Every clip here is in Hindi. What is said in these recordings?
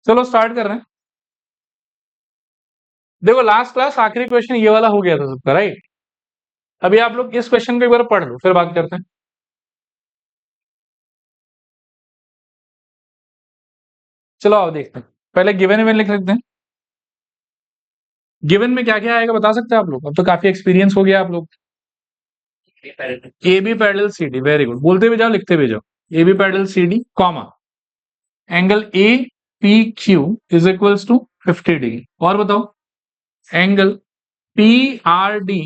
चलो स्टार्ट कर रहे हैं। देखो लास्ट क्लास आखिरी क्वेश्चन ये वाला हो गया था सबका, राइट। अभी आप लोग इस क्वेश्चन को एक बार पढ़ लो, फिर बात करते हैं। चलो आओ देखते हैं। पहले गिवन में लिख लेते हैं। गिवन में क्या क्या आएगा बता सकते हैं आप लोग? अब तो काफी एक्सपीरियंस हो गया आप लोग। A B parallel C D, very good. बोलते भी जाओ लिखते भी जाओ। A B parallel C D comma angle A P Q is equals to 50 degree. और बताओ angle P R D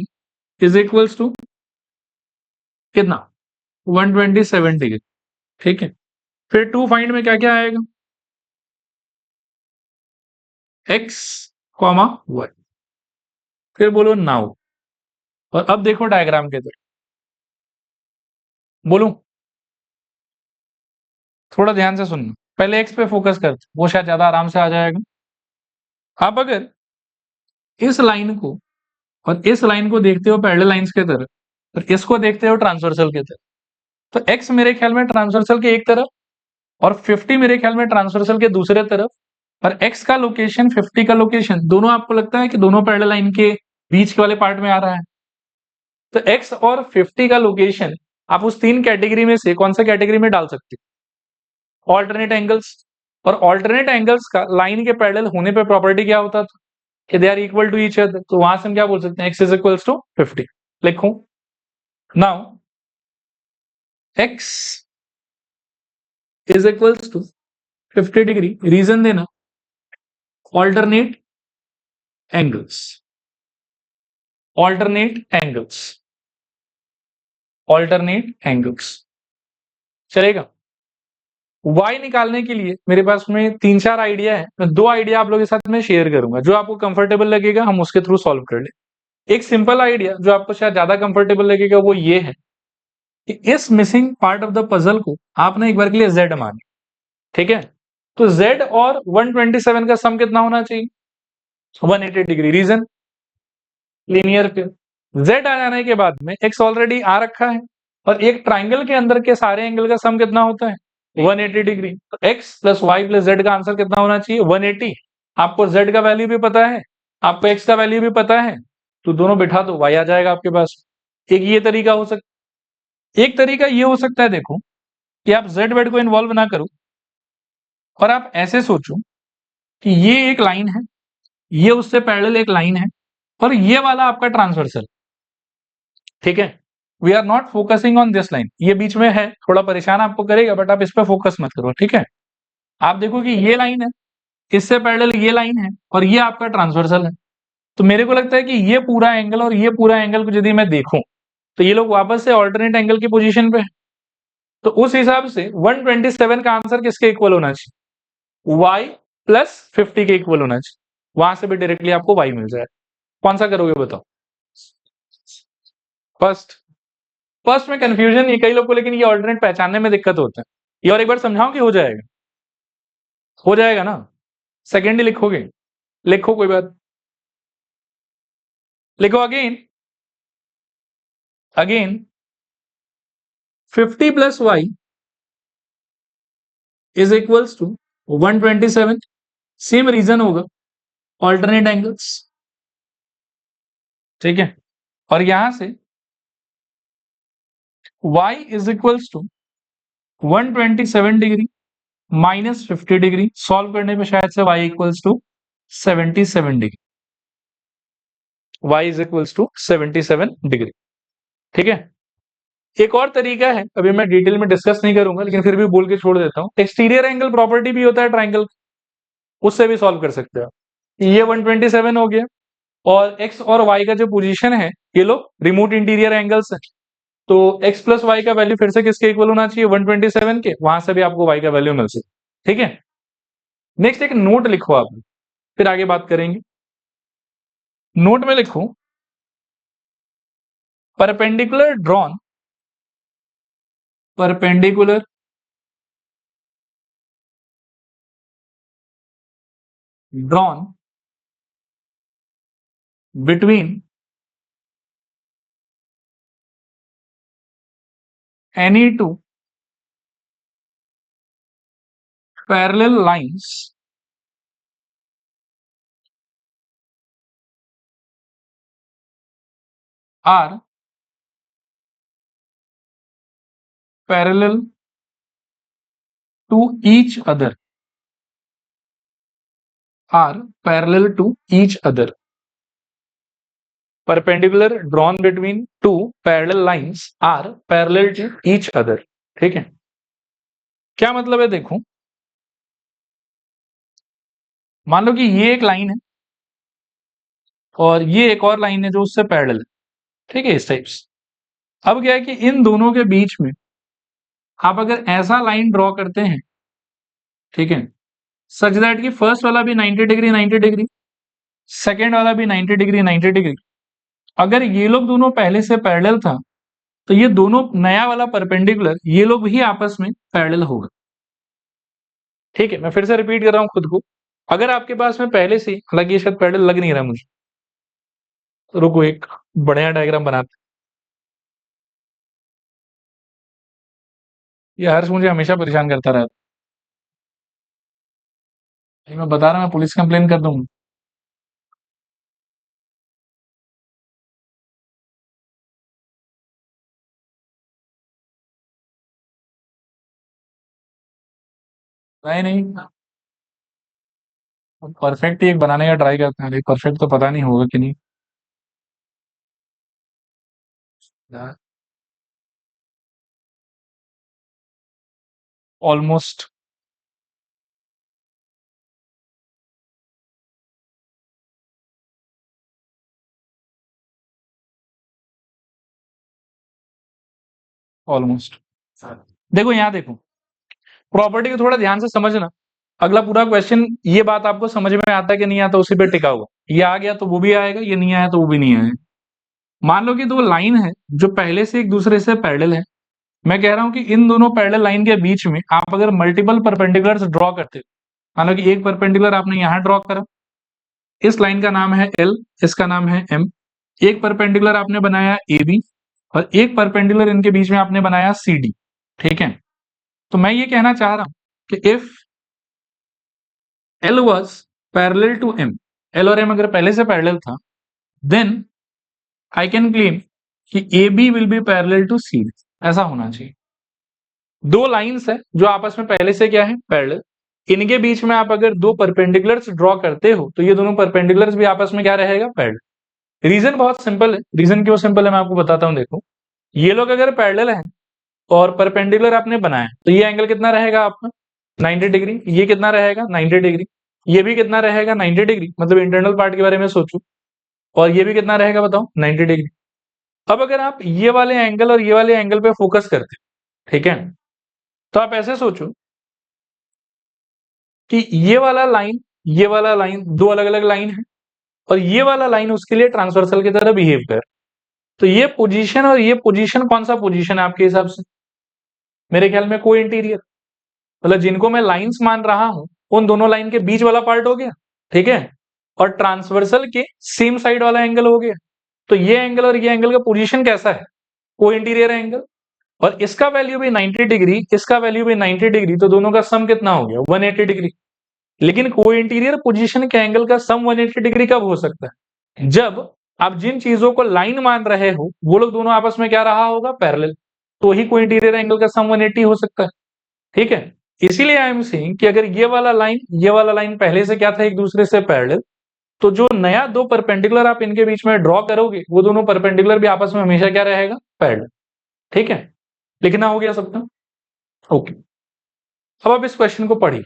is equals to कितना? 127 डिग्री। ठीक है। फिर टू फाइंड में क्या क्या आएगा? X comma Y. फिर बोलो नाउ। और अब देखो डायग्राम के तरफ। बोलूं? थोड़ा ध्यान से सुनना। पहले एक्स पे फोकस करते, वो शायद ज्यादा आराम से आ जाएगा। आप अगर इस लाइन को और इस लाइन को देखते हो पैरेलल लाइंस के तरफ और इसको देखते हो ट्रांसवर्सल के तरफ, तो एक्स मेरे ख्याल में ट्रांसवर्सल के एक तरफ और 50 मेरे ख्याल में ट्रांसवर्सल के दूसरे तरफ। और एक्स का लोकेशन 50 का लोकेशन दोनों आपको लगता है कि दोनों पैरेलल लाइन के बीच के वाले पार्ट में आ रहा है। तो एक्स और 50 का लोकेशन आप उस तीन कैटेगरी में से कौन सा कैटेगरी में डाल सकते हो? Alternate angles. और ऑल्टरनेट एंगल्स का लाइन के पैरेलल होने पे प्रॉपर्टी क्या होता था कि they are equal to each other. तो वहां से हम क्या बोल सकते हैं? X is equals to 50। लिखूं? Now x is equals to 50 degree. Reason देना alternate angles. Alternate angles. Alternate angles चलेगा। y निकालने के लिए मेरे पास में तीन चार आइडिया है। मैं दो आइडिया आप लोगों के साथ में शेयर करूंगा, जो आपको कंफर्टेबल लगेगा हम उसके थ्रू सॉल्व कर ले। एक सिंपल आइडिया जो आपको शायद ज्यादा कंफर्टेबल लगेगा वो ये है कि इस missing part of the puzzle को आपने एक बार के लिए z माने। ठीक है। तो z और 127 का सम कितना होना चाहिए? 180 डिग्री। रीजन लीनियर पे z आ जाने के बाद में x ऑलरेडी आ रखा है और एक ट्राइंगल के अंदर के सारे एंगल का सम कितना होता है? 180 डिग्री। तो x plus Y plus Z का आंसर कितना होना चाहिए? 180। आपको z का वैल्यू भी पता है, आपको x का वैल्यू भी पता है, तो दोनों बिठा दो, y आ जाएगा आपके पास। एक ये तरीका हो सकता, एक तरीका ये हो सकता है देखो कि आप z वेड को इन्वॉल्व ना करो और आप ऐसे सोचो कि ये एक लाइन है, ये उससे पैरेलल एक लाइन है और ये वाला आपका ट्रांसवर्सल। ठीक है। We are not focusing on this line. ये बीच में है, थोड़ा परेशान आपको करेगा, बट आप इस पर फोकस मत करो। ठीक है। आप देखो कि ये लाइन है, इससे पैरेलल ये लाइन है और ये आपका ट्रांसवर्सल है। तो मेरे को लगता है कि ये पूरा एंगल और ये पूरा एंगल को यदि मैं देखूं तो ये लोग वापस से ऑल्टरनेट एंगल की पोजीशन पे है। तो उस हिसाब से 127 का आंसर किसके इक्वल होना चाहिए? y प्लस 50 के इक्वल होना चाहिए। वहां से भी डायरेक्टली आपको y मिल जाए। कौन सा करोगे बताओ? फर्स्ट। फर्स्ट में कंफ्यूजन ये कई लोग को, लेकिन ये ऑल्टरनेट पहचानने में दिक्कत होता है। ये और एक बार समझाऊं कि हो जाएगा? हो जाएगा ना? सेकेंड ही लिखोगे? लिखो, कोई बात। लिखो again. Again 50 plus Y is equals to 127। Same reason होगा, ऑल्टरनेट एंगल्स। ठीक है। और यहां से y is equals to 127 degree minus 50 degree. Solve करने पे शायद से y equals to 77 degree. y is equals to 77 degree. ठीक है। एक और तरीका है, अभी मैं डिटेल में डिस्कस नहीं करूंगा, लेकिन फिर भी बोल के छोड़ देता हूं। एक्सटीरियर एंगल प्रॉपर्टी भी होता है ट्राइंगल, उससे भी सॉल्व कर सकते हो। ये 127 हो गया और x और y का जो पोजीशन है ये लोग रिमोट इंटीरियर एंगल्स है। तो x प्लस वाई का वैल्यू फिर से किसके इक्वल होना चाहिए? 127 के। वहां से भी आपको y का वैल्यू मिल सकता। ठीक है। नेक्स्ट एक नोट लिखो आप, फिर आगे बात करेंगे। नोट में लिखो perpendicular drawn, perpendicular drawn between any two parallel lines are parallel to each other, are parallel to each other, perpendicular drawn between two parallel lines are parallel to each other। ठीक है, क्या मतलब है देखो, मान लो कि ये एक लाइन है और ये एक और लाइन है जो उससे पैरेलल है, ठीक है, इस टाइप से। अब क्या है कि इन दोनों के बीच में आप अगर ऐसा लाइन ड्रॉ करते हैं, ठीक है, सच दैट कि फर्स्ट वाला भी 90 डिग्री 90 डिग्री, सेकेंड वाला भी 90 डिग्री 90 डिग्री, अगर ये लोग दोनों पहले से पैरेलल था तो ये दोनों नया वाला परपेंडिकुलर ये लोग भी आपस में पैरेलल होगा। ठीक है, मैं फिर से रिपीट कर रहा हूं खुद को, अगर आपके पास में पहले से, हालांकि ये शायद पैरेलल लग नहीं रहा मुझे, तो रुको एक बढ़िया डायग्राम बनाते हैं। ये हर्ष मुझे हमेशा परेशान करता रहता है, मैं बता रहा हूं, मैं पुलिस कंप्लेन कर दूंगा। नहीं नहीं, परफेक्ट ही एक बनाने का ट्राई करते हैं, परफेक्ट तो पता नहीं होगा कि नहीं। ऑलमोस्ट ऑलमोस्ट देखो यहाँ देखो, प्रॉपर्टी को थोड़ा ध्यान से समझना, अगला पूरा क्वेश्चन ये बात आपको समझ में आता है कि नहीं आता, उसी पे टिका हुआ, ये आ गया तो वो भी आएगा, ये नहीं आया तो वो भी नहीं आएगा। मान लो कि दो लाइन है जो पहले से एक दूसरे से पैरेलल है, मैं कह रहा हूं कि इन दोनों पैरेलल लाइन के बीच में आप अगर मल्टीपल परपेंडिकुलर्स ड्रॉ करते हो, मान लो कि एक परपेंडिकुलर आपने यहां ड्रॉ करा, इस लाइन का नाम है एल, इसका नाम है एम, एक परपेंडिकुलर आपने बनाया ए बी, और एक परपेंडिकुलर इनके बीच में आपने बनाया सी डी। ठीक है, तो मैं ये कहना चाह रहा हूं कि if L was parallel to M, L और एम अगर पहले से पैरेलल था, देन आई कैन क्लेम कि A B will be parallel to C D, ऐसा होना चाहिए। दो लाइंस है जो आपस में पहले से क्या है पैरेलल, इनके बीच में आप अगर दो परपेंडिकुलर्स ड्रॉ करते हो तो ये दोनों परपेंडिकुलर्स भी आपस में क्या रहेगा पैरेलल। रीजन बहुत सिंपल है, रीजन क्यों सिंपल है मैं आपको बताता हूं। देखो, ये लोग अगर पैरेलल हैं और परपेंडिकुलर आपने बनाया तो ये एंगल कितना रहेगा आपका 90 डिग्री, ये कितना रहेगा 90 डिग्री, ये भी कितना रहेगा 90 डिग्री, मतलब इंटरनल पार्ट के बारे में सोचो, और ये भी कितना रहेगा बताओ 90 डिग्री। अब अगर आप ये वाले एंगल और ये वाले एंगल पे फोकस करते हो, ठीक है, तो आप ऐसे सोचो कि ये वाला लाइन दो अलग अलग लाइन है, और ये वाला लाइन उसके लिए ट्रांसवर्सल की तरह बिहेव कर, तो ये पोजीशन और ये पोजीशन कौन सा पोजीशन है आपके हिसाब से? मेरे ख्याल में को इंटीरियर, मतलब जिनको मैं लाइंस मान रहा हूं उन दोनों लाइन के बीच वाला पार्ट हो गया, ठीक है, और ट्रांसवर्सल के सेम साइड वाला एंगल हो गया। तो ये एंगल और ये एंगल का पोजीशन कैसा है? को इंटीरियर एंगल, और इसका वैल्यू भी 90 डिग्री, इसका वैल्यू भी 90 डिग्री, तो दोनों का सम कितना हो गया 180 डिग्री। लेकिन को इंटीरियर पोजीशन के एंगल का सम 180 डिग्री कब हो सकता है? जब आप जिन चीजों को लाइन मान रहे हो वो लोग दोनों आपस में क्या रहा होगा पैरेलल, तो ही को इंटीरियर एंगल का सम 180 हो सकता है। ठीक है, इसीलिए आई एम सेइंग कि अगर ये वाला लाइन पहले से क्या था एक दूसरे से पैरेलल, तो जो नया दो परपेंडिकुलर आप इनके बीच में ड्रॉ करोगे वो दोनों परपेंडिकुलर भी आपस में हमेशा क्या रहेगा पैरेलल। ठीक है, लिखना हो गया सबका? ओके, अब आप इस क्वेश्चन को पढ़िए।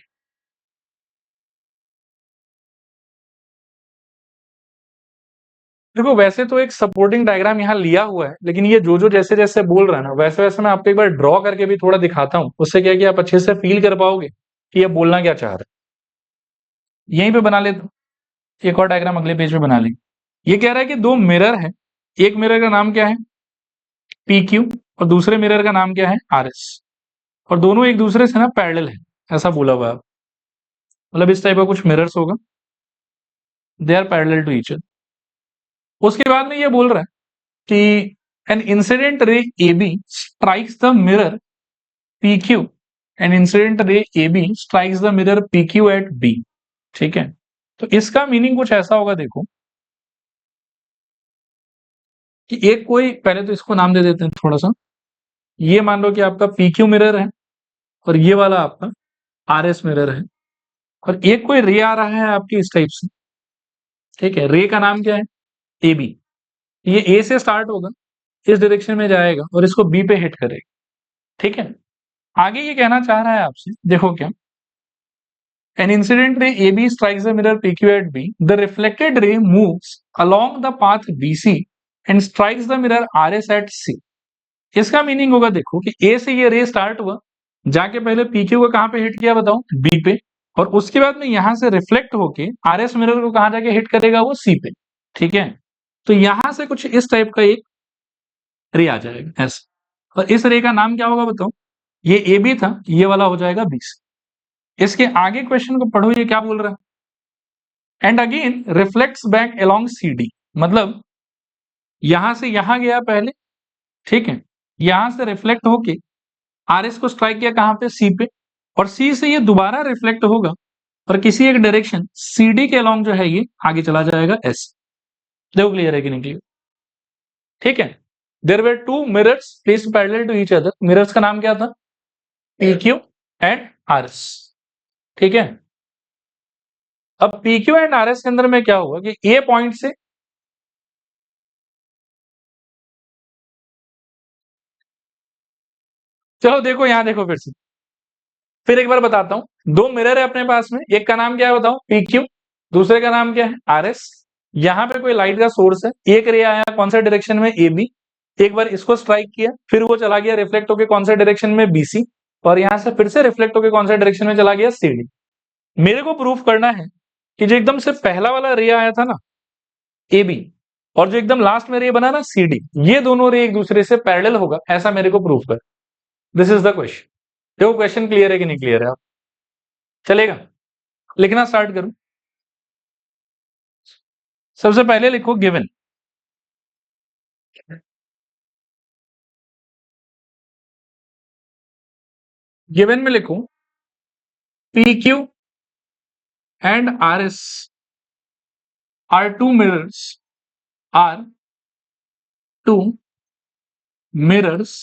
देखो, वैसे तो एक सपोर्टिंग डायग्राम यहाँ लिया हुआ है, लेकिन ये जो जो जैसे जैसे बोल रहा है ना वैसे वैसे मैं आपको एक बार ड्रॉ करके भी थोड़ा दिखाता हूँ, उससे क्या है कि आप अच्छे से फील कर पाओगे कि ये बोलना क्या चाह रहा है। यहीं पे बना लेते, एक और डायग्राम अगले पेज पे बना लेंगे। ये कह रहा है कि दो मिरर है, एक मिरर का नाम क्या है पी क्यू, और दूसरे मिरर का नाम क्या है आर एस, और दोनों एक दूसरे से ना पैरेलल है, ऐसा बोला हुआ है। मतलब इस टाइप का कुछ मिरर्स होगा, they are parallel to each other. उसके बाद में ये बोल रहा है कि an incident ray A B strikes the mirror P Q, an incident ray A B strikes the mirror P Q at B. ठीक है, तो इसका मीनिंग कुछ ऐसा होगा, देखो कि एक कोई, पहले तो इसको नाम दे देते हैं थोड़ा सा, ये मान लो कि आपका PQ मिरर है और ये वाला आपका RS मिरर है, और एक कोई रे आ रहा है आपकी इस टाइप से, ठीक है। रे का नाम क्या है? AB। ये A से स्टार्ट होगा, इस डायरेक्शन में जाएगा और इसको B पे हिट करेगा, ठीक है। आगे ये कहना चाह रहा है आपसे, देखो क्या, an incident ray AB strikes the mirror PQ at B, the reflected ray moves along the path BC and strikes the mirror RS at C। इसका मीनिंग होगा, देखो कि A से ये रे स्टार्ट हुआ, जाके पहले PQ को कहां पे हिट किया बताओ? B पे, और उसके बाद में यहां से रिफ्लेक्ट होके RS मिरर को कहां जाके हिट करेगा? वो C पे, ठीक है। तो यहां से कुछ इस टाइप का एक रे आ जाएगा ऐसे, और इस रे का नाम क्या होगा बताओ? ये AB था, ये वाला हो जाएगा BC। इसके आगे क्वेश्चन को पढ़ो, ये क्या बोल रहा है? And again reflects back along CD, मतलब यहां से यहां गया पहले, ठीक है, यहां से रिफ्लेक्ट होके RS को स्ट्राइक किया कहां पे? C पे, और C से ये दोबारा रिफ्लेक्ट होगा और किसी एक डायरेक्शन CD के अलोंग जो है ये आगे चला जाएगा S। देखो क्लियर है कि नहीं क्लियर? ठीक है। There were two mirrors placed parallel to each other, mirrors का नाम क्या था? PQ एंड RS, ठीक है। अब PQ एंड RS के अंदर में क्या हुआ कि A पॉइंट से, चलो देखो यहां देखो फिर एक बार बताता हूं। दो मिरर है अपने पास में, एक का नाम क्या है बताओ? PQ, दूसरे का नाम क्या है? RS। यहां पे कोई लाइट का सोर्स है, एक रे आया कौन सा डायरेक्शन में? AB, एक बार इसको स्ट्राइक किया, फिर वो चला गया रिफ्लेक्ट होकर कौन सा डायरेक्शन में? BC, और यहां से फिर से रिफ्लेक्ट होकर कौन सा डायरेक्शन में चला गया? CD। मेरे को प्रूफ करना है कि जो एकदम से पहला वाला रे आया था ना AB, और जो एकदम लास्ट में रे बना ना CD, ये दोनों रे एक दूसरे से पैरेलल होगा, ऐसा मेरे को प्रूफ कर। This is the question. देखो क्वेश्चन क्लियर है कि नहीं क्लियर है? आप चलेगा? लिखना स्टार्ट करूं? सबसे पहले लिखो गिवन। गिवन में लिखो PQ and RS are two mirrors, are two mirrors,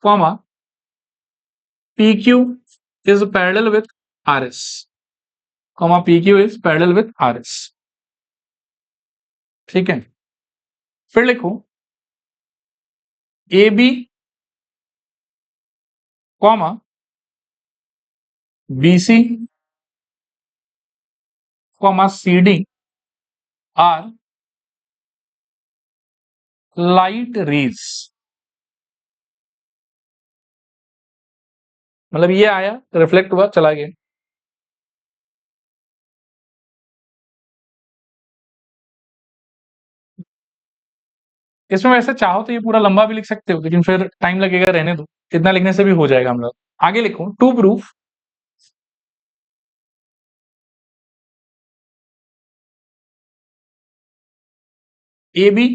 comma PQ is parallel with RS, comma PQ is parallel with RS, ठीक है। फिर लिखो AB, comma BC, comma CD are light rays, मतलब ये आया रिफ्लेक्ट हुआ चला गया। इसमें वैसे चाहो तो ये पूरा लंबा भी लिख सकते हो, लेकिन फिर टाइम लगेगा, रहने दो, इतना लिखने से भी हो जाएगा हम लोग। आगे लिखो to proof AB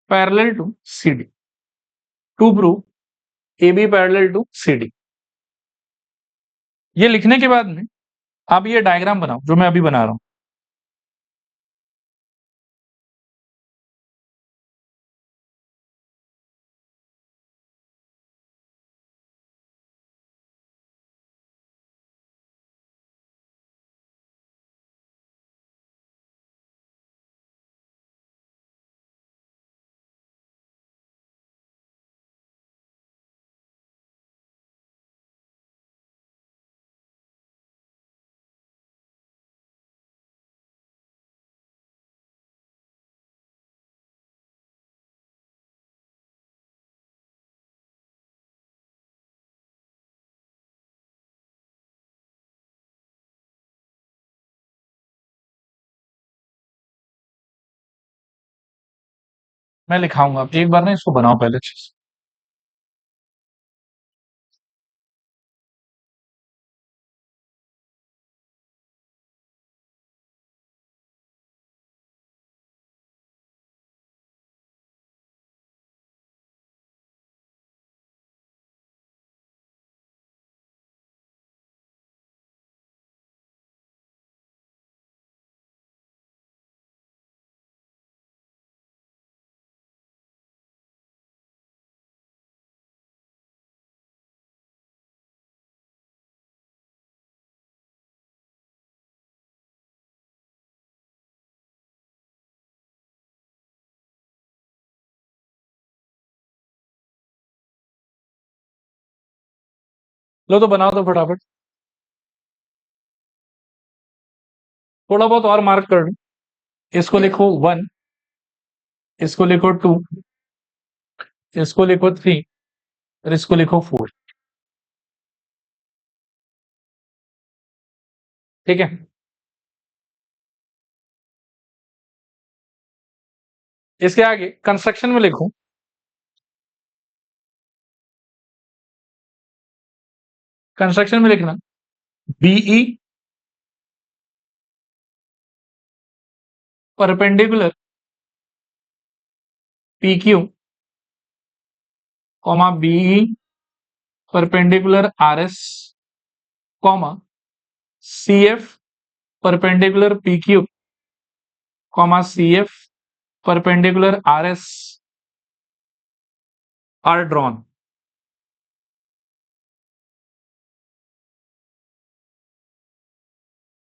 parallel to CD, to proof AB parallel to CD। ये लिखने के बाद में आप ये डायग्राम बनाओ जो मैं अभी बना रहा हूं। मैं लिखाऊंगा, आप एक बार ना इसको बनाओ पहले अच्छे से। लो तो बनाओ तो फटाफट, थोड़ा बहुत और मार्क कर लो। इसको लिखो 1, इसको लिखो 2, इसको लिखो 3 और इसको लिखो 4। ठीक है, इसके आगे कंस्ट्रक्शन में लिखो, कंस्ट्रक्शन में लिखना BE perpendicular PQ, comma BE perpendicular RS, comma CF perpendicular PQ, comma CF perpendicular RS are drawn.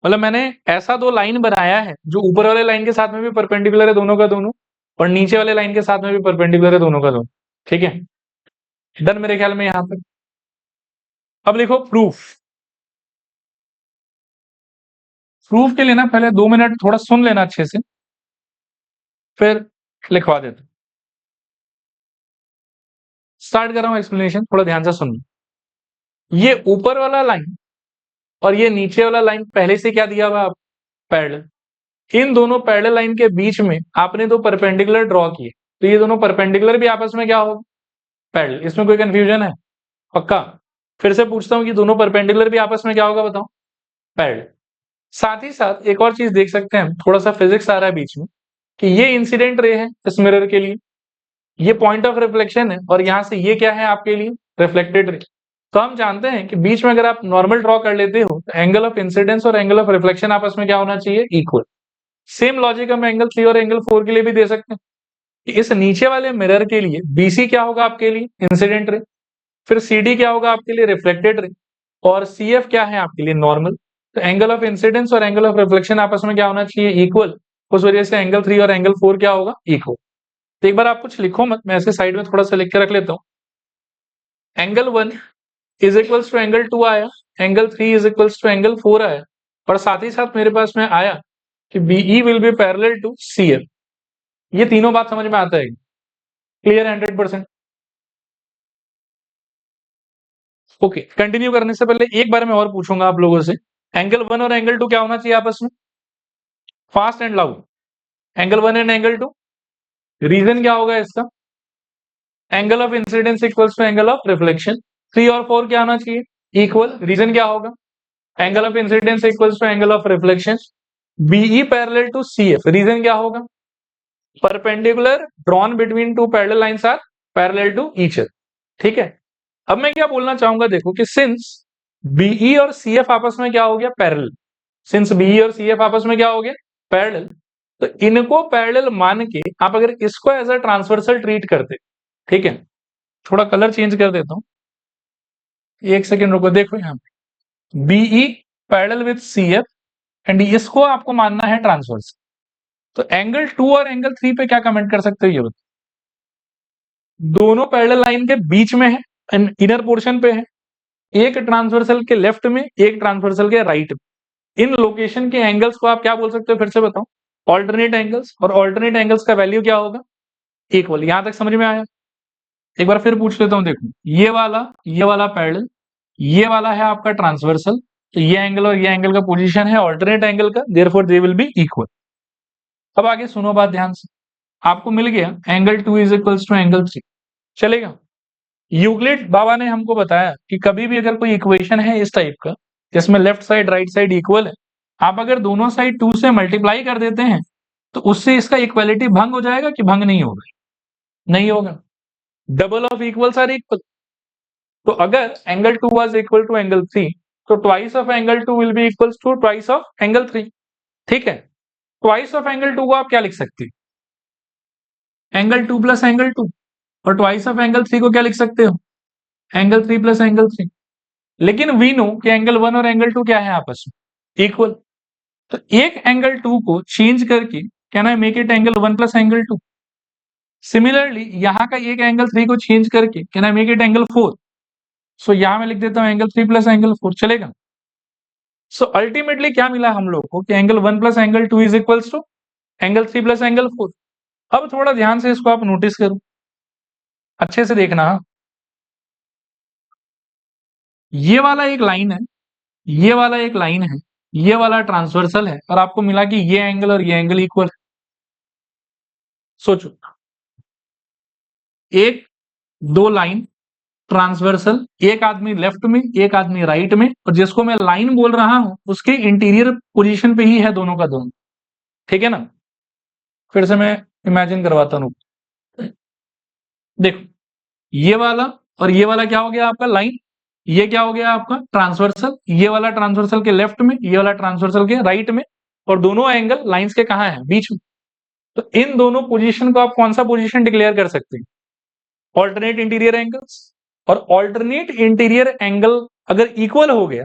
मतलब मैंने ऐसा दो लाइन बनाया है जो ऊपर वाले लाइन के साथ में भी परपेंडिकुलर है दोनों का दोनों, और नीचे वाले लाइन के साथ में भी परपेंडिकुलर है दोनों का दोनों। ठीक है, डन मेरे ख्याल में यहां पर। अब लिखो प्रूफ। प्रूफ के लिए ना पहले 2 मिनट थोड़ा सुन लेना अच्छे से, फिर लिखवा देता। स्टार्ट कर रहा हूं एक्सप्लेनेशन, थोड़ा ध्यान से सुनना। ये ऊपर वाला लाइन और ये नीचे वाला लाइन पहले से क्या दिया हुआ, पैरेलल। इन दोनों पैरेलल लाइन के बीच में आपने दो परपेंडिकुलर ड्रॉ किए, तो ये दोनों परपेंडिकुलर भी आपस में क्या होगा, पैरेलल। इसमें कोई कंफ्यूजन है? पक्का? फिर से पूछता हूं कि दोनों परपेंडिकुलर भी आपस में क्या होगा, बताओ, पैरेलल। साथ ही साथ एक और चीज देख सकते हैं हम, थोड़ा सा फिजिक्स आ रहा है बीच में, कि ये इंसिडेंट रे है इस मिरर के लिए, ये पॉइंट ऑफ रिफ्लेक्शन है, और यहां से ये क्या है आपके लिए, रिफ्लेक्टेड रे। तो हम जानते हैं कि बीच में अगर आप नॉर्मल ड्रॉ कर लेते हो तो एंगल ऑफ इंसिडेंस और एंगल ऑफ रिफ्लेक्शन आपस में क्या होना चाहिए, इक्वल। सेम लॉजिक हम एंगल 3 और एंगल 4 के लिए भी दे सकते हैं कि इस नीचे वाले मिरर के लिए BC क्या होगा आपके लिए, इंसिडेंट रे, फिर CD क्या होगा आपके लिए, रिफ्लेक्टेड रे, और CF क्या है आपके लिए, नॉर्मल। तो एंगल ऑफ इंसिडेंस और एंगल ऑफ रिफ्लेक्शन आपस में क्या होना चाहिए, इक्वल। उस वजह से एंगल 3 और एंगल 4 क्या होगा, इक्वल। तो एक बार आप कुछ लिखो मत, मैं इसके साइड में थोड़ा सा लिख के रख लेता हूँ। Angle 1 is equals to angle 2 आया, angle 3 is equals to angle 4 आया, और साथ ही साथ मेरे पास में आया कि BE will be parallel to CF। ये तीनों बात समझ में आता है, क्लियर 100%? ओके, कंटिन्यू करने से पहले एक बार मैं और पूछूंगा आप लोगों से, एंगल 1 और एंगल 2 क्या होना चाहिए आपस में, fast and loud. Angle 1 and angle 2, reason क्या होगा इसका, angle of incidence equals to angle of reflection. 3 और 4 क्या होना चाहिए, इक्वल। रीजन क्या होगा, angle of incidence equals to angle of reflection. BE parallel to CF, reason क्या होगा, perpendicular drawn between two parallel lines are parallel to each other. ठीक है, अब मैं क्या बोलना चाहूंगा, देखो कि सिंस BE और CF आपस में क्या हो गया, पैरेलल। सिंस BE और CF आपस में क्या हो गया, पैरेलल, तो इनको पैरेलल मान के आप अगर इसको एज अ ट्रांसवर्सल ट्रीट करते, ठीक है, थोड़ा कलर चेंज कर देता हूं, एक सेकेंड रुको, देखो यहां पे BE parallel with CF and इसको आपको मानना है ट्रांसवर्सल। तो एंगल 2 और एंगल 3 पे क्या कमेंट कर सकते हो, ये बताओ। दोनों पैरेलल लाइन के बीच में है, इनर पोर्शन पे है, एक ट्रांसवर्सल के लेफ्ट में, एक ट्रांसवर्सल के राइट में। इन लोकेशन के एंगल्स को आप क्या बोल सकते हो, फिर से बताओ, ऑल्टरनेट एंगल्स, और ऑल्टरनेट एंगल्स का वैल्यू क्या होगा, इक्वल। यहां तक समझ में आया? एक बार फिर पूछ लेता हूं, देखो ये वाला पैरेलल, ये वाला है आपका ट्रांसवर्सल, तो ये एंगल और ये एंगल का पोजीशन है ऑल्टरनेट एंगल का, therefore they will be equal. अब आगे सुनो बात ध्यान से, आपको मिल गया angle 2 is equals to angle 3, चलेगा। यूक्लिड बाबा ने हमको बताया कि कभी भी अगर कोई इक्वेशन है इस टाइप का, जिसमें left side right side equal है, आप अगर दोनों साइड 2 से मल्टीप्लाई कर देते हैं तो उससे इसका इक्वलिटी भंग हो जाएगा कि भंग नहीं होगा, नहीं होगा। Double of equals are equal. तो अगर angle 2 was equal to angle 3, तो twice of angle 2 will be equals to twice of angle 3। ठीक है, ट्वाइस ऑफ एंगल 2 को आप क्या लिख सकते हैं, एंगल 2 प्लस एंगल 2, और ट्वाइस ऑफ एंगल 3 को क्या लिख सकते हो, एंगल 3 प्लस एंगल 3। लेकिन वी नो कि एंगल 1 और एंगल 2 क्या है आपस में, इक्वल। तो एक एंगल 2 को चेंज करके can I make it angle 1 plus angle 2। Similarly यहां का एक एंगल 3 को चेंज करके can I make it angle 4। सो यहां मैं लिख देता हूं एंगल 3 प्लस एंगल 4, चलेगा? सो अल्टीमेटली क्या मिला हम लोग को कि angle 1 plus angle 2 is equals to angle 3 plus angle 4। अब थोड़ा ध्यान से इसको आप नोटिस करो, अच्छे से देखना। ये वाला एक लाइन है, ये वाला एक लाइन है, ये वाला ट्रांसवर्सल है, और आपको मिला कि ये एंगल और ये एंगल इक्वल है। सोचो, एक दो लाइन ट्रांसवर्सल, एक आदमी लेफ्ट में एक आदमी राइट में, और जिसको मैं लाइन बोल रहा हूं उसके इंटीरियर पोजीशन पे ही है दोनों का दोनों, ठीक है ना? फिर से मैं इमेजिन करवाता हूं, देखो ये वाला और ये वाला क्या हो गया आपका लाइन, ये क्या हो गया आपका ट्रांसवर्सल, ये वाला ट्रांसवर्सल के लेफ्ट में, ये वाला ट्रांसवर्सल के राइट में, और दोनों एंगल लाइंस के कहां है, बीच में। तो इन दोनों पोजीशन को आप कौन सा पोजीशन डिक्लेयर कर सकते हैं, ऑल्टरनेट इंटीरियर एंगल्स। और ऑल्टरनेट इंटीरियर एंगल अगर इक्वल हो गया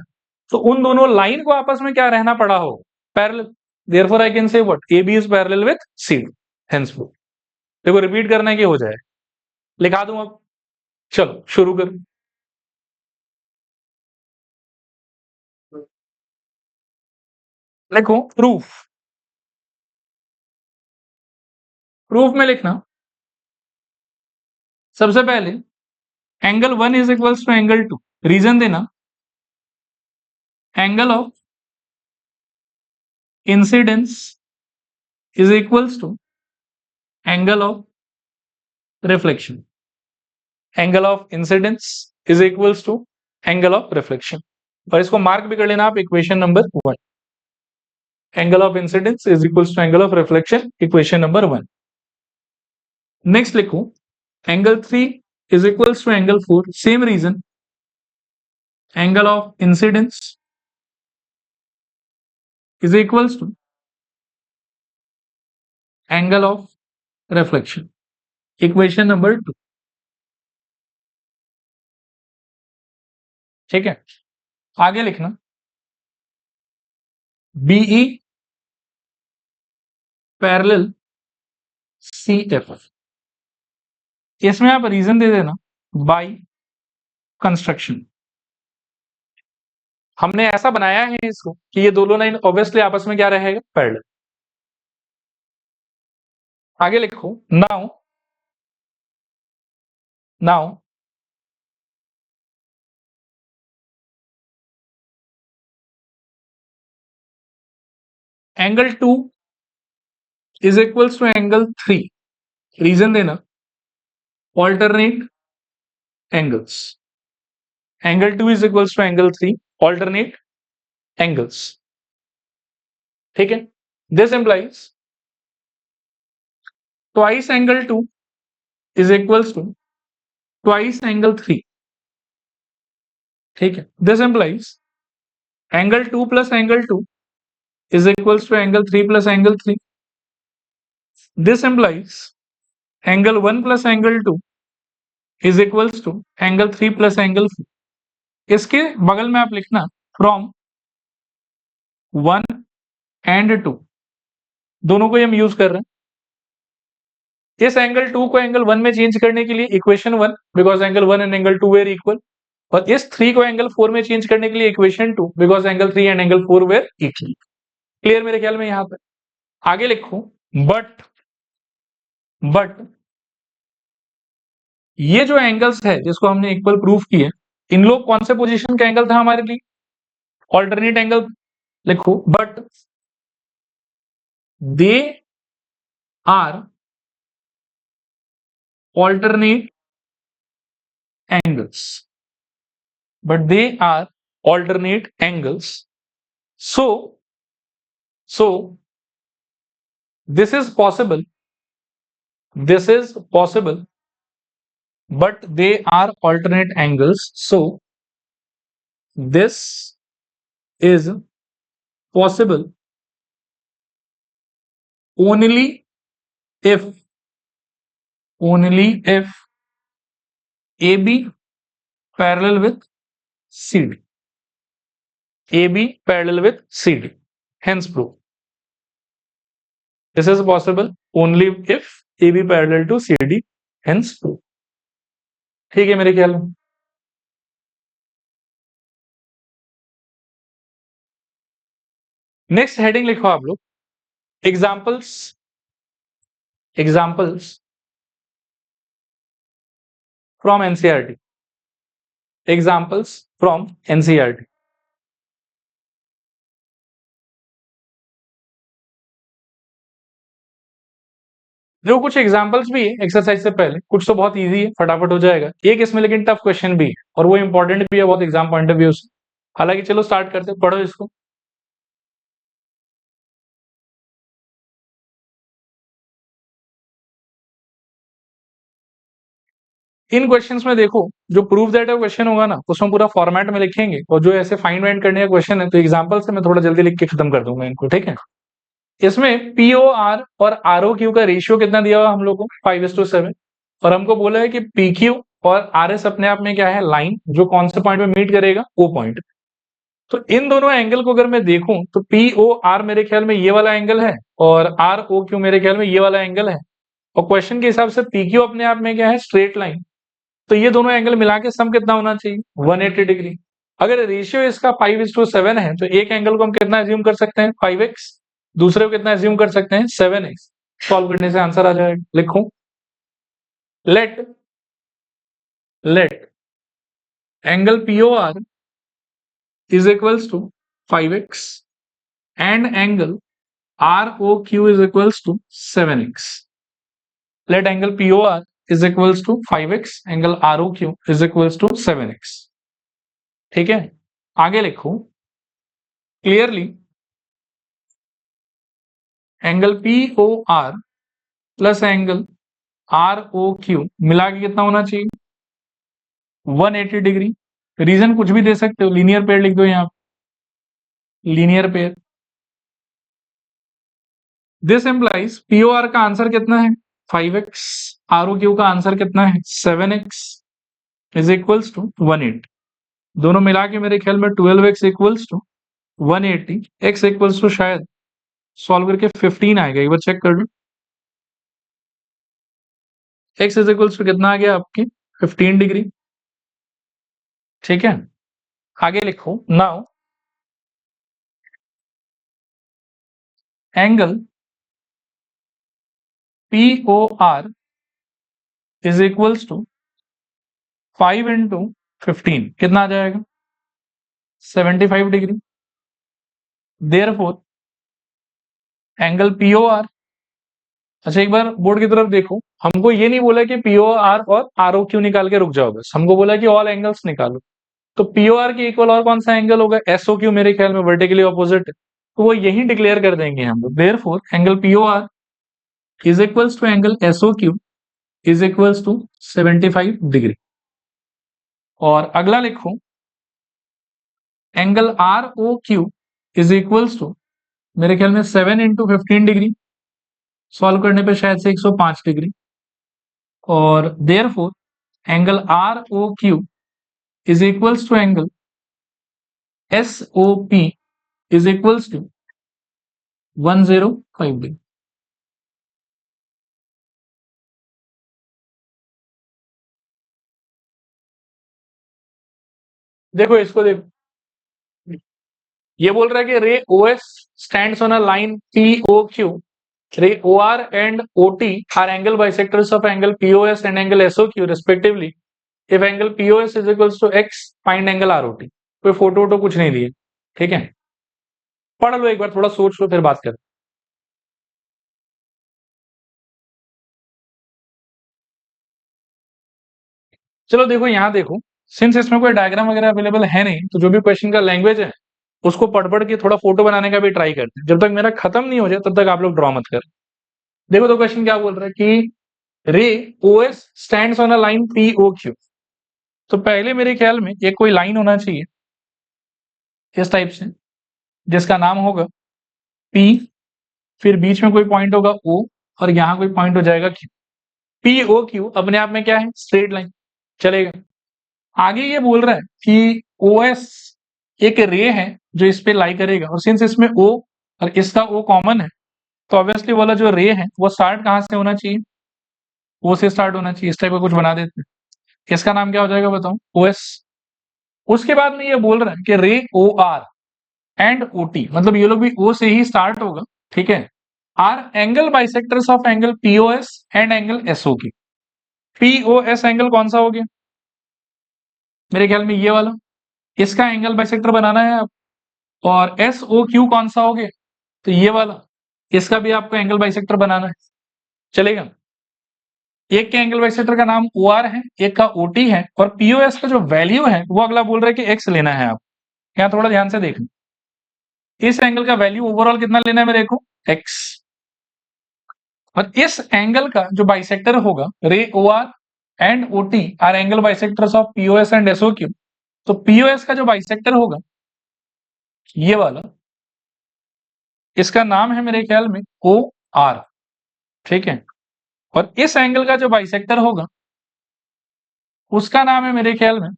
तो उन दोनों लाइन को आपस में क्या रहना पड़ा हो, parallel. Therefore I can say what, AB is parallel with CD, हेंसफोर्थ। देखो रिपीट करना है कि हो जाए, लिखा दूं अब, चलो शुरू करो। लिखो प्रूफ, प्रूफ में लिखना सबसे पहले angle 1 is equals to angle 2, reason देना angle of incidence is equals to angle of reflection, angle of incidence is equals to angle of reflection. और इसको मार्क भी कर लेना आप, equation number 1, angle of incidence is equals to angle of reflection, equation number 1। Next लिखो angle 3 is equals to angle 4, same reason, angle of incidence is equals to angle of reflection, equation number 2, ठीक है? आगे लिखना BE पैरेलल CF, इसमें आप रीजन दे देना बाय कंस्ट्रक्शन। हमने ऐसा बनाया है इसको कि ये दोनों लाइन ऑब्वियसली आपस में क्या रहेगा, पैरेलल। आगे लिखो now, now angle 2 is equals to angle 3, reason देना alternate angles, angle 2 is equals to angle 3 alternate angles, ठीक है? This implies twice angle 2 is equals to twice angle 3, ठीक है? This implies angle 2 plus angle 2 is equals to angle 3 plus angle 3. This implies angle 1 plus angle 2 is equals to angle 3 plus angle 4. इसके बगल में आप लिखना from 1 and 2, दोनों को हम यूज कर रहे हैं। इस एंगल 2 को एंगल 1 में चेंज करने के लिए equation 1, because angle 1 and angle 2 were equal, और इस 3 को एंगल 4 में चेंज करने के लिए equation 2, because angle 3 and angle 4 were equal. Clear मेरे ख्याल में यहां पर? आगे लिखो बट ये जो एंगल्स है जिसको हमने इक्वल प्रूफ किए, इन लोग कौन से पोजीशन का एंगल था हमारे लिए, ऑल्टरनेट एंगल। लिखो but they are alternate angles, but they are alternate angles. So this is possible, but they are alternate angles. So this is possible only if AB parallel with CD, AB parallel with CD, hence proof. This is possible only if AB parallel to CD, hence proof. ठीक है मेरे ख्याल में? नेक्स्ट हेडिंग लिखो आप लोग, examples from NCERT, examples from NCERT. जो कुछ एग्जाम्पल्स भी है एक्सरसाइज से पहले, कुछ तो बहुत इजी है, फटाफट हो जाएगा। एक इसमें लेकिन टफ क्वेश्चन भी है और वो इंपॉर्टेंट भी है बहुत एग्जाम पॉइंट ऑफ व्यू से। हालांकि चलो स्टार्ट करते, पढ़ो इसको। इन क्वेश्चंस में देखो, जो प्रूफ दैट क्वेश्चन होगा ना, उसमें पूरा फॉर्मेट में लिखेंगे, और जो ऐसे फाइंड वाइंड करने का क्वेश्चन है तो एग्जाम्पल से मैं थोड़ा जल्दी लिख के खत्म कर दूंगा इनको, ठीक है। इसमें पीओ आर और आरओ क्यू का रेशियो कितना दिया हुआ हम लोग को, 5:7, और हमको बोला है कि पी क्यू और आर एस अपने आप में क्या है, लाइन, जो कौन से पॉइंट में मीट करेगा, ओ पॉइंट। तो इन दोनों एंगल को अगर मैं देखूं तो पी ओ आर मेरे ख्याल में ये वाला एंगल है, और आर ओ क्यू मेरे ख्याल में ये वाला एंगल है, और क्वेश्चन के हिसाब से पी क्यू अपने आप में क्या है, स्ट्रेट लाइन। तो ये दोनों एंगल मिला के सम कितना होना चाहिए, 180 डिग्री। अगर रेशियो इसका 5:7 है तो एक एंगल को हम कितना एज्यूम कर सकते हैं, 5x, दूसरे को कितना एज्यूम कर सकते हैं, 7x। सॉल्व करने से आंसर आ जाएगा। लिखो, let angle PO R is equals to 5x and angle R O Q is equals to 7x। Let angle PO R is equals to 5x, angle R O Q is equals to 7x। ठीक है, आगे लिखो, clearly angle P O R plus angle R O Q मिला के कितना होना चाहिए, 180 डिग्री। रीजन कुछ भी दे सकते हो, लीनियर पेयर लिख दो यहाँ, linear pair. This implies PO R का आंसर कितना है, 5x, आर ओ क्यू का आंसर कितना है, 7x इज इक्वल्स टू 180। दोनों मिला के मेरे ख्याल में 12x इक्वल्स टू 180, x इक्वल्स टू शायद सॉल्व करके 15 आएगा, एक बार चेक कर लो। x इज इक्वल्स टू कितना आ गया आपकी, 15 डिग्री। ठीक है, आगे लिखो, now angle P O R is equals to 5 into 15 कितना आ जाएगा, 75 degree. Therefore angle PO R, अच्छा एक बार बोर्ड की तरफ देखो, हमको ये नहीं बोला कि पीओ आर और आर ओ क्यू निकाल के रुक जाओ, बस हमको बोला कि ऑल एंगल्स निकालो। तो पीओ आर के इक्वल और कौन सा एंगल होगा, एसओ क्यू मेरे ख्याल में वर्टिकली ऑपोजिट है, तो वो यही डिक्लेयर कर देंगे हम लोग। Therefore angle PO R is equals to angle SO Q is equals to 75 degree. और अगला लिखो, angle R O Q is equals to मेरे ख्याल में 7 इंटू 15 डिग्री, सॉल्व करने पे शायद से 105 डिग्री। और therefore angle R O Q is equals to angle S O P is equals to 105 degree. देखो इसको, देखो ये बोल रहा है कि ray O S stands on a line P O Q, ray O R and O T are angle bisectors of angle P O S and angle S O Q respectively. If angle P O S is equals to X, find angle R O T. कोई फोटो वोटो कुछ नहीं दिए, ठीक है, पढ़ लो एक बार, थोड़ा सोच लो फिर बात कर। चलो देखो यहाँ देखो, सिंस इसमें कोई डायग्राम वगैरह अवेलेबल है नहीं, तो जो भी क्वेश्चन का लैंग्वेज है उसको पढ़ के थोड़ा फोटो बनाने का भी ट्राई करते हैं। जब तक मेरा खत्म नहीं हो जाए तब तक आप लोग ड्रॉ मत कर। देखो तो क्वेश्चन क्या बोल रहा है कि ray O S stands on a line P O Q. तो पहले मेरे ख्याल में एक कोई लाइन होना चाहिए इस टाइप से, जिसका नाम होगा पी, फिर बीच में कोई पॉइंट होगा ओ, और यहाँ कोई पॉइंट हो जाएगा क्यू। पी ओ क्यू अपने आप में क्या है, स्ट्रेट लाइन, चलेगा। आगे ये बोल रहा है कि ओ एस एक रे है जो इस पे लाई करेगा, और सिंस इसमें ओ और इसका ओ कॉमन है, तो ऑब्वियसली वाला जो रे है वो स्टार्ट कहाँ से होना चाहिए, ओ से स्टार्ट होना चाहिए। इस टाइप का कुछ बना देते हैं, इसका नाम क्या हो जाएगा बताओ, ओ एस। उसके बाद में ये बोल रहा है कि ray O R, and OT, मतलब ये लोग भी ओ से ही स्टार्ट होगा, ठीक है, are angle bisectors of angle POS and angle SOQ. POS angle कौन सा हो गया? मेरे ख्याल में ये वाला, इसका एंगल बाइसेक्टर बनाना है आप। और एसओक्यू कौन सा हो गया? तो ये वाला, इसका भी आपको एंगल बाइसेक्टर बनाना है, चलेगा। एक के एंगल बाइसेक्टर का नाम ओ आर है, एक का ओटी है, और पीओएस का जो वैल्यू है वो अगला बोल रहा है कि एक्स लेना है आप। यहाँ थोड़ा ध्यान से देखना, इस एंगल का वैल्यू ओवरऑल कितना लेना है मेरे को? एक्स। और इस एंगल का जो बाइसेक्टर होगा, ray O R and OT are angle bisectors of POS and SOQ. तो पीओएस का जो बाइसेक्टर होगा ये वाला, इसका नाम है मेरे ख्याल में ओ आर, ठीक है। और इस एंगल का जो बाइसेक्टर होगा उसका नाम है मेरे ख्याल में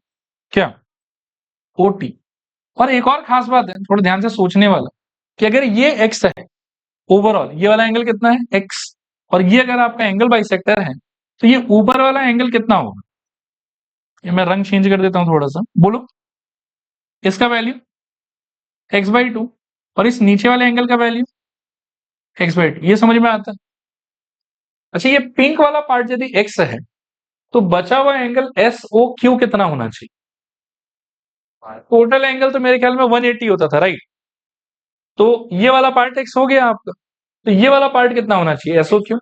क्या? ओटी। और एक और खास बात है, थोड़ा ध्यान से सोचने वाला, कि अगर ये एक्स है, ओवरऑल ये वाला एंगल कितना है? एक्स। और ये अगर आपका एंगल बाइसेक्टर है, तो ये ऊपर वाला एंगल कितना होगा? ये मैं रंग चेंज कर देता हूं थोड़ा सा, बोलो। इसका वैल्यू एक्स बाई टू, और इस नीचे वाले एंगल का वैल्यू एक्स बाई टू। ये समझ में आता है? अच्छा, ये पिंक वाला पार्ट यदि एक्स है, तो बचा हुआ एंगल एस ओ क्यू कितना होना चाहिए? टोटल एंगल तो मेरे ख्याल में 180 होता था, राइट? तो ये वाला पार्ट एक्स हो गया आपका, तो ये वाला पार्ट कितना होना चाहिए? SO Q?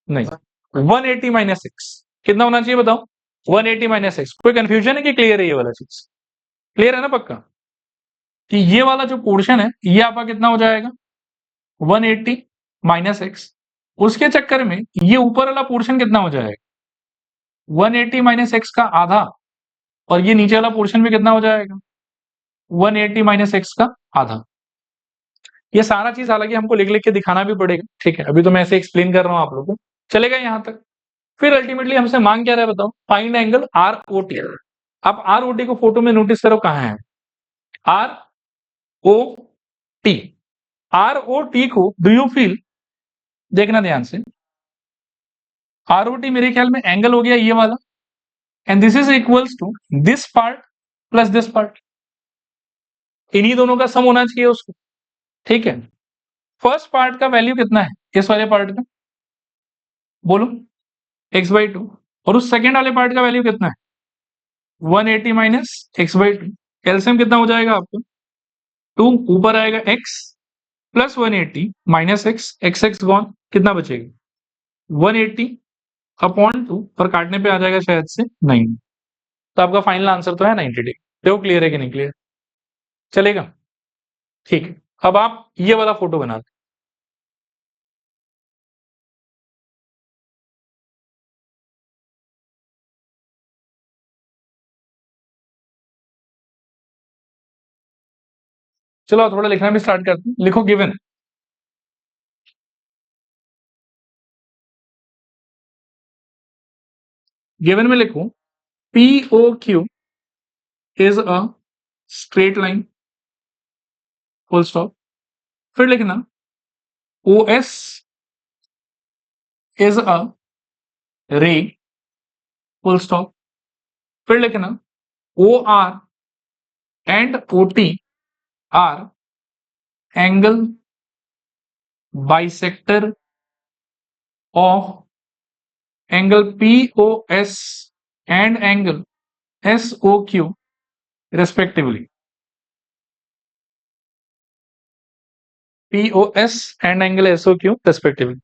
नहीं, 180 माइनस एक्स। कितना होना चाहिए बताओ? 180 माइनस एक्स। कोई कंफ्यूजन है कि क्लियर है ये वाला चीज? क्लियर है ना पक्का? कि ये वाला जो पोर्शन है ये आपका कितना हो जाएगा? 180 माइनस एक्स। उसके चक्कर में ये ऊपर वाला पोर्शन कितना हो जाएगा? 180 माइनस एक्स का आधा। और ये नीचे वाला पोर्शन भी कितना हो जाएगा? 180 माइनस एक्स का आधा। ये सारा चीज हालांकि हमको लिख लिख के दिखाना भी पड़ेगा, ठीक है, अभी तो मैं ऐसे एक्सप्लेन कर रहा हूं आप लोगों को, चलेगा यहां तक। फिर अल्टीमेटली हमसे मांग क्या रहा है बताओ? Find angle R O T. आप आर ओ टी को फोटो में नोटिस करो, कहां है R O T? R O T को डू यू फील, देखना ध्यान से, आर ओ टी मेरे ख्याल में एंगल हो गया ये वाला, and this is equals to this part plus this part. इन्हीं दोनों का सम होना चाहिए उसको, ठीक है। फर्स्ट पार्ट का वैल्यू कितना है इस वाले पार्ट का? बोलो। X by two. और उस सेकेंड वाले पार्ट का वैल्यू कितना है? 180 minus x by two. LCM कितना हो जाएगा आपको? 2 ऊपर आएगा x plus 180 minus x, x x gone, कितना बचेगा? 180 अपॉन 2, पर काटने पे आ जाएगा शायद से 9। तो आपका फाइनल आंसर तो है 90 डिग्री। देखो क्लियर है कि नहीं क्लियर? चलेगा, ठीक है। अब आप ये वाला फोटो बना दो। चलो थोड़ा लिखना भी स्टार्ट करते हैं, लिखो गिवन। गिवन में लिखो P O Q is a straight line, full stop. फिर लिखना ओ एस इज अ रे, फुल स्टॉप। फिर लिखना O R and O T are angle bisector of angle P O S and angle S O Q respectively. P O S and angle S O Q respectively.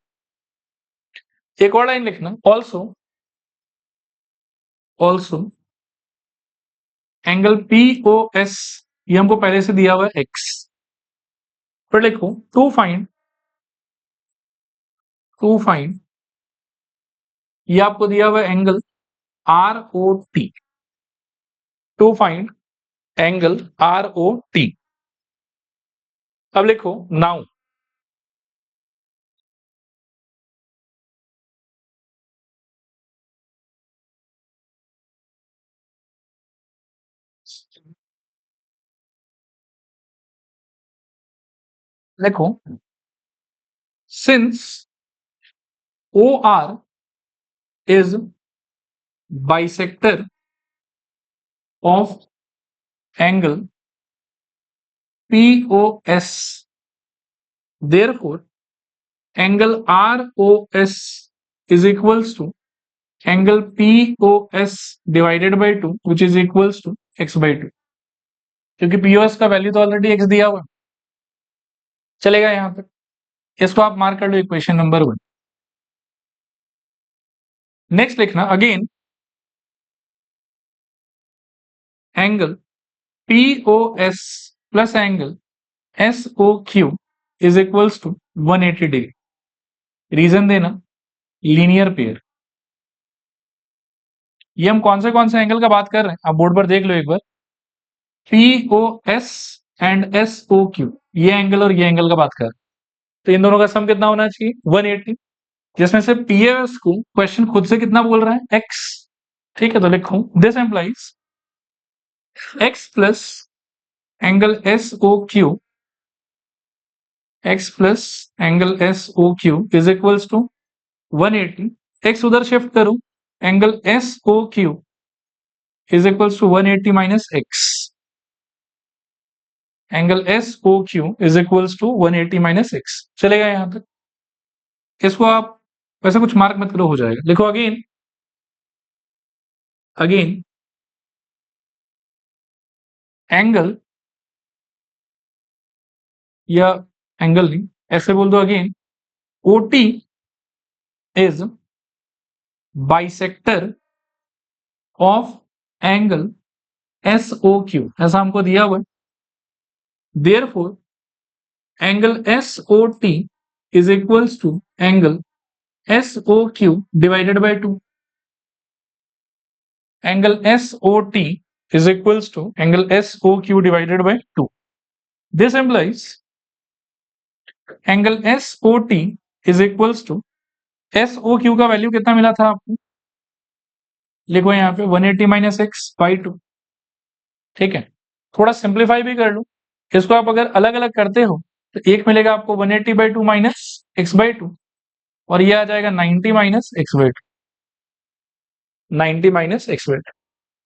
एक और लाइन लिखना, also also angle P O S, ये हमको पहले से दिया हुआ है एक्स। फिर लिखो टू फाइंड, ये आपको दिया हुआ है angle R O T. To find angle R O T. अब लिखो नाउ, लिखो since O R is bisector of angle POS, therefore angle ROS is equals to angle POS divided by 2 which is equals to x by 2, क्योंकि POS का वैल्यू तो ऑलरेडी x दिया हुआ चलेगा यहां पर। इसको आप मार्क कर लो इक्वेशन नंबर 1। नेक्स्ट लिखना again angle POS plus angle SOQ is equals to 180 degree. Reason देना लीनियर पेयर। ये हम कौन से एंगल का बात कर रहे हैं आप बोर्ड पर देख लो एक बार। POS एंड SOQ, ये एंगल और ये एंगल का बात कर रहे हैं, तो इन दोनों का सम कितना होना चाहिए 180, जिसमें से POS को क्वेश्चन खुद से कितना बोल रहा है x। ठीक है, तो लिखूं this implies x plus angle SOQ, x plus angle SOQ is equals to 180। x उधर शिफ्ट करूं, angle SOQ is equals to 180 minus x। Angle SOQ is equals to 180 minus x। चलेगा यहां तक। इसको आप वैसे कुछ मार्क मत करो, हो जाएगा। लिखो अगेन एंगल, या एंगल नहीं ऐसे बोल दो, again OT is bisector of angle SOQ, ऐसा हमको दिया हुआ है। Therefore angle SOT is equals to angle SOQ divided by 2। Angle SOT is equals to angle SOQ divided by 2. This implies angle SOT is equals to SOQ का वैल्यू कितना मिला था आपको, लिखो यहाँ पे 180 माइनस एक्स बाई 2। ठीक है, थोड़ा सिंप्लीफाई भी कर लो इसको। आप अगर अलग अलग करते हो तो एक मिलेगा आपको 180 बाई 2 माइनस एक्स बाई 2, और ये आ जाएगा 90 minus x by 2, 90 minus x by 2।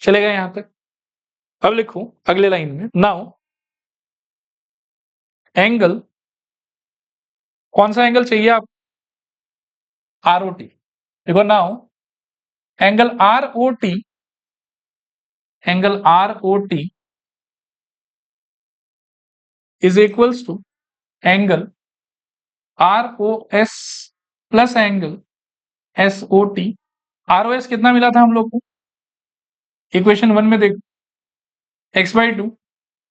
चलेगा यहां तक। अब लिखो अगले लाइन में, नाउ एंगल, कौन सा एंगल चाहिए आप, ROT। देखो now angle ROT is equals to angle ROS plus angle SOT। ROS कितना मिला था हम लोग को इक्वेशन 1 में, देखो x बाई 2,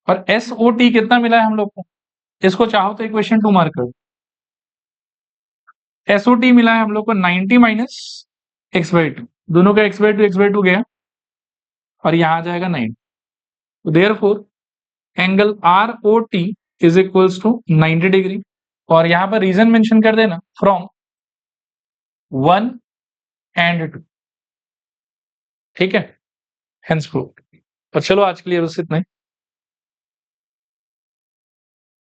और SOT कितना मिला है हम लोग को, इसको चाहो तो इक्वेशन 2 मार्क करो। SOT मिला है हम लोग को 90 माइनस एक्स बाई 2, दोनों का x बाई 2 गया, और यहां आ जाएगा 9। तो therefore angle ROT is equals to 90 degree, और यहां पर रीजन मेंशन कर देना फ्रॉम 1 एंड 2। ठीक है, हेंस प्रूव्ड। और चलो आज के लिए बस इतना ही।